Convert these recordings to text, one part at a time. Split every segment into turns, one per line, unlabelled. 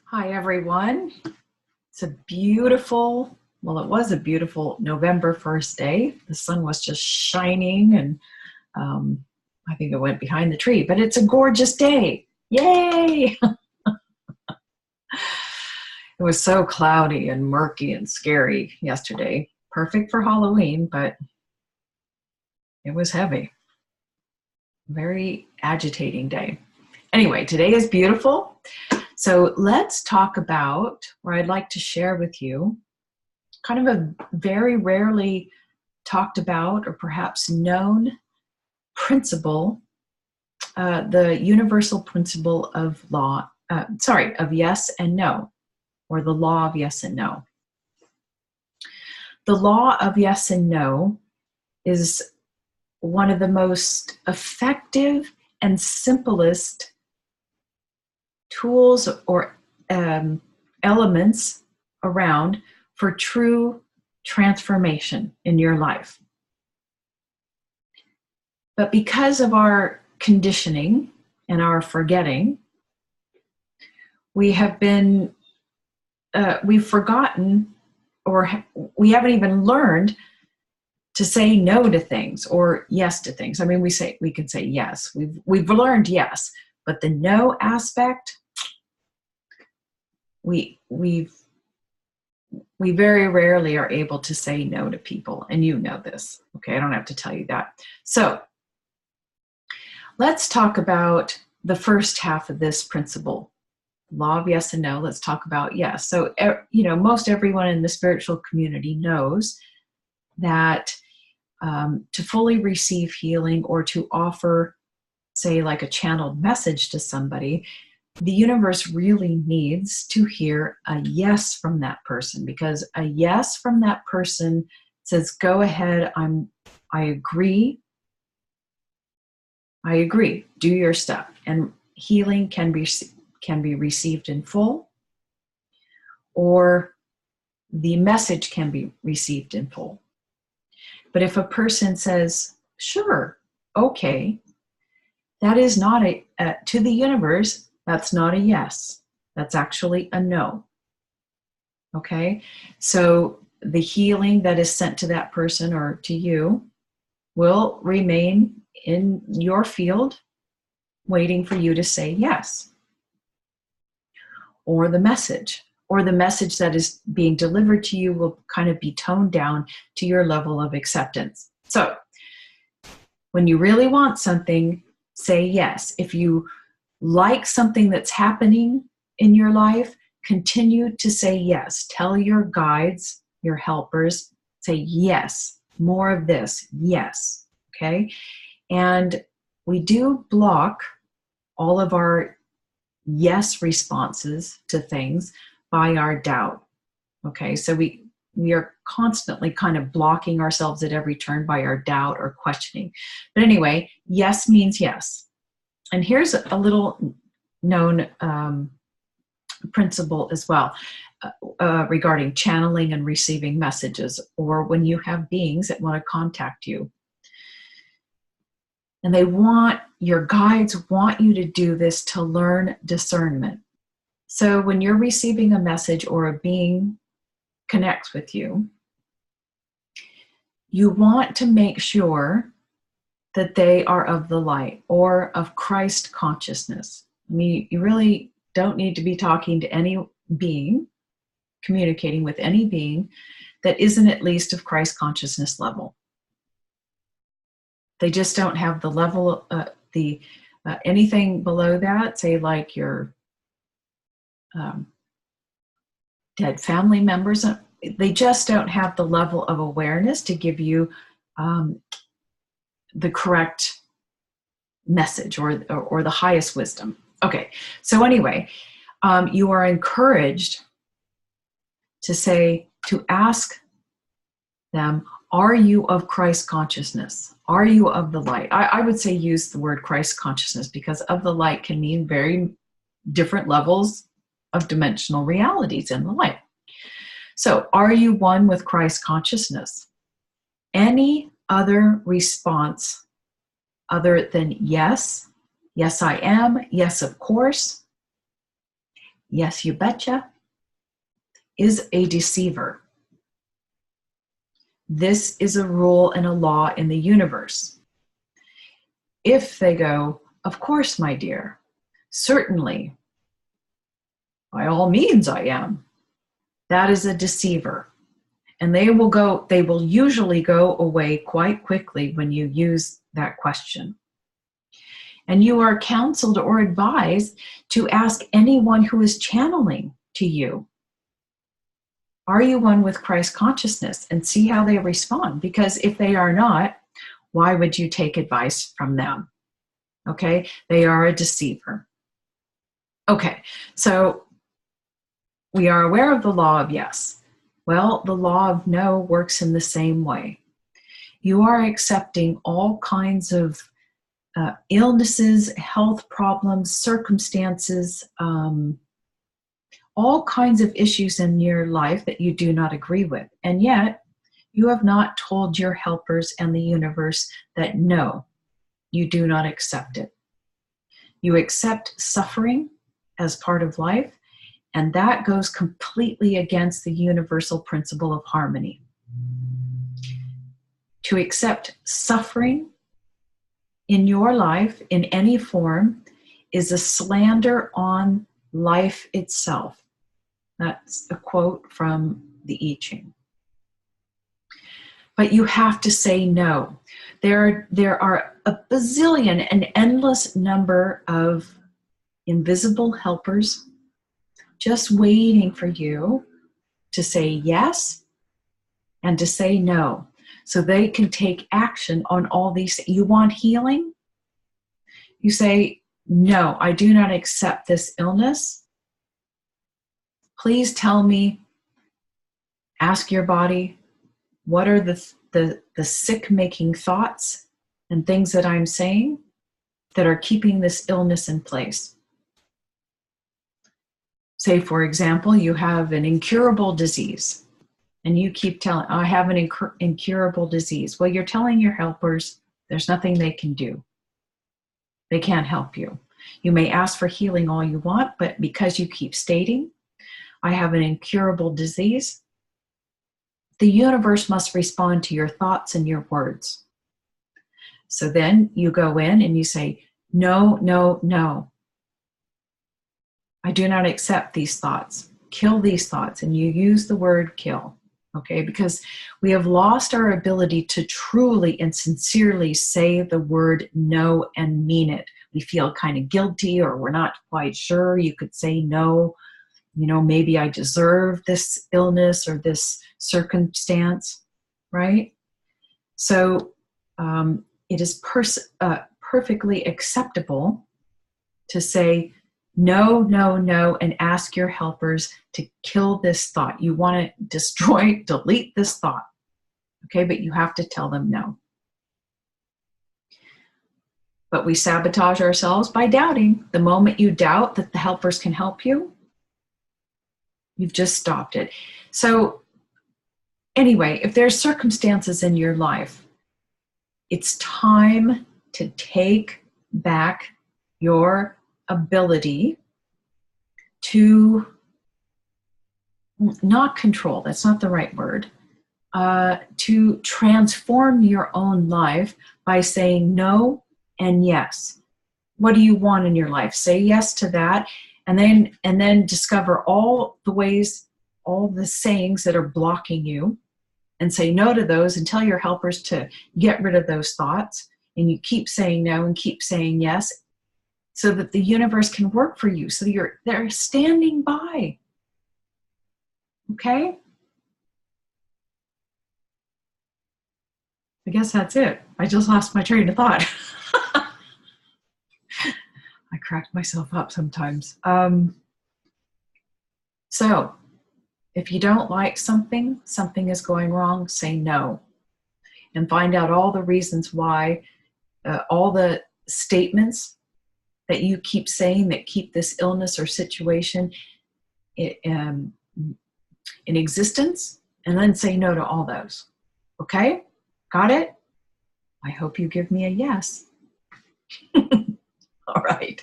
Hi, everyone. It's a beautiful, well, it was a beautiful November 1st day. The sun was just shining, and I think it went behind the tree, but it's a gorgeous day. Yay! It was so cloudy and murky and scary yesterday. Perfect for Halloween, but it was heavy. Very agitating day. Anyway, today is beautiful. So let's talk about, or I'd like to share with you, kind of a very rarely talked about or perhaps known principle, the universal principle of of yes and no, or the law of yes and no. The law of yes and no is one of the most effective and simplest tools or elements around for true transformation in your life. But because of our conditioning and our forgetting, we've forgotten, or we haven't even learned to say no to things or yes to things. I mean, we can say yes. We've learned yes, but the no aspect, we very rarely are able to say no to people, and you know this. Okay, I don't have to tell you that. So let's talk about the first half of this principle, law of yes and no. Let's talk about yes. So, most everyone in the spiritual community knows that to fully receive healing or to offer, say, like a channeled message to somebody, the universe really needs to hear a yes from that person, because a yes from that person says, go ahead, I agree, do your stuff. And healing can be received in full, or the message can be received in full. But if a person says, sure, okay, that is not to the universe, that's not a yes. That's actually a no. Okay? So the healing that is sent to that person or to you will remain in your field, waiting for you to say yes. Or the message that is being delivered to you will kind of be toned down to your level of acceptance. So when you really want something, say yes. If you like something that's happening in your life, continue to say yes. Tell your guides, your helpers, say yes, more of this, yes, okay? And we do block all of our yes responses to things by our doubt, okay? So we are constantly kind of blocking ourselves at every turn by our doubt or questioning. But anyway, yes means yes. And here's a little known principle as well regarding channeling and receiving messages, or when you have beings that want to contact you. And your guides want you to do this to learn discernment. So when you're receiving a message or a being connects with you, you want to make sure that they are of the light or of Christ consciousness. I mean, you really don't need to be talking to any being, communicating with any being that isn't at least of Christ consciousness level. They just don't have the level, anything below that, say like your dead family members, they just don't have the level of awareness to give you the correct message or the highest wisdom. Okay, so anyway, you are encouraged to ask them, are you of Christ consciousness? Are you of the light? I would say use the word Christ consciousness, because of the light can mean very different levels of dimensional realities in the light. So, are you one with Christ consciousness? Any other response other than yes, yes I am, yes of course, yes, you betcha, is a deceiver. This is a rule and a law in the universe. If they go, of course, my dear, certainly, by all means I am, that is a deceiver. And they will usually go away quite quickly when you use that question. And you are counseled or advised to ask anyone who is channeling to you, are you one with Christ consciousness? And see how they respond. Because if they are not, why would you take advice from them? Okay, they are a deceiver. Okay, so we are aware of the law of yes. Well, the law of no works in the same way. You are accepting all kinds of illnesses, health problems, circumstances, all kinds of issues in your life that you do not agree with. And yet, you have not told your helpers and the universe that no, you do not accept it. You accept suffering as part of life, and that goes completely against the universal principle of harmony. To accept suffering in your life in any form is a slander on life itself. That's a quote from the I Ching. But you have to say no. There are a bazillion, an endless number of invisible helpers just waiting for you to say yes and to say no, so they can take action on all these. You want healing? You say, no, I do not accept this illness. Please tell me, ask your body, what are the sick-making thoughts and things that I'm saying that are keeping this illness in place? Say, for example, you have an incurable disease, and you keep telling, I have an incurable disease. Well, you're telling your helpers there's nothing they can do. They can't help you. You may ask for healing all you want, but because you keep stating, I have an incurable disease, the universe must respond to your thoughts and your words. So then you go in and you say, no, no, no. I do not accept these thoughts. Kill these thoughts. And you use the word kill, okay? Because we have lost our ability to truly and sincerely say the word no and mean it. We feel kind of guilty, or we're not quite sure. You could say no. You know, maybe I deserve this illness or this circumstance, right? So it is perfectly acceptable to say no, no, no, and ask your helpers to kill this thought. You want to destroy, delete this thought, okay? But you have to tell them no. But we sabotage ourselves by doubting. The moment you doubt that the helpers can help you, you've just stopped it. So anyway, if there's circumstances in your life, it's time to take back your ability to not control, that's not the right word, to transform your own life by saying no and yes. What do you want in your life? Say yes to that. And then discover all the ways, all the sayings that are blocking you, and say no to those, and tell your helpers to get rid of those thoughts. And you keep saying no and keep saying yes, so that the universe can work for you. So they're standing by. Okay? I guess that's it. I just lost my train of thought. I crack myself up sometimes. So if you don't like something, something is going wrong, say no. And find out all the reasons why, all the statements that you keep saying that keep this illness or situation in existence, and then say no to all those. Okay? Got it? I hope you give me a yes. All right.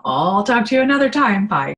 I'll talk to you another time. Bye.